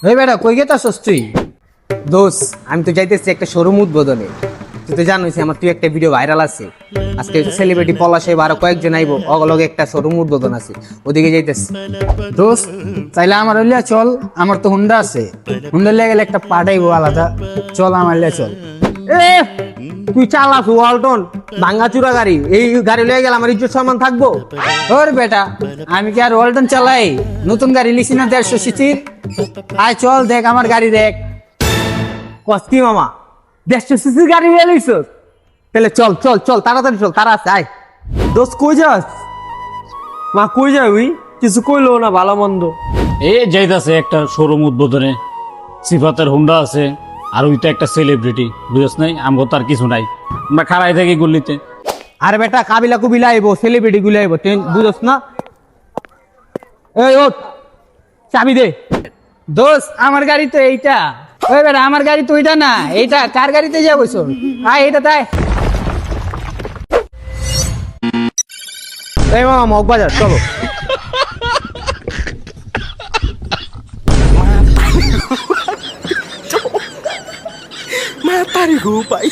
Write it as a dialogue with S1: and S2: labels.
S1: ওই বেটা কই গেতাছস তুই? দোষ আমি তো যাইতেছি একটা শোরুম উদ্বোধনে। তুই তো জানোস আমার তুই একটা ভিডিও ভাইরাল আছে। আজকে সেলিব্রিটি পলাশ আইব আরো কয়েকজন আইব, অগলগে একটা শোরুম উদ্বোধন আছে, ওদিকে যাইতেছি।
S2: দোস্ত তাইলে আমার হইলে চল, আমার তো হুন্ডা আছে, হুন্ডা লিয়ে গেলে একটা পাঠাইবো আলাদা। চল আমার লিয়ে চল।
S1: এ তুই চালাস ওয়ালটন ভাঙ্গাচুরা গাড়ি, এই গাড়ি লয়ে গেলে আমার ইজ্জত সম্মান থাকবো?
S2: ওর বেটা আমি কি আর ওয়ালটন চালাই? নতুন গাড়ি লিছি না 150 সিসির। আয় চল দেখ আমার গাড়ি দেখ।
S1: কস্তি মামা 150 সিসির গাড়ি নিয়ে লইছস? তাহলে চল চল চল তাড়াতাড়ি চল, তারা আছে আয়।
S3: দোস্ত কই যাস? মা কই যাবি? কিছু কইলো না ভালো মন্দ।
S4: এ যাইতাছে একটা শোরুম উদ্বোধনে, সিফাতের হুন্ডা আছে, আর ওইটা একটা সেলিব্রিটি, বুঝছ নাই? আমগো তার কিছু নাই, আমরা খাড়াই থাকি গুল্লিতে।
S1: আরে বেটা কাবিলা কুবিলা আইব, সেলিব্রিটি গুলো আইব, তুই বুঝছ না? এই ওঠ, চাবি দে।
S2: দোস্ত আমার গাড়ি তো এইটা। ওই বেটা আমার গাড়ি তো ওইটা না, এইটা কার গাড়িতে যাবো? শোন আয় এইটা তাই।
S1: এই মামা মগবাজার চলো।
S3: Mata nih gue, Pak.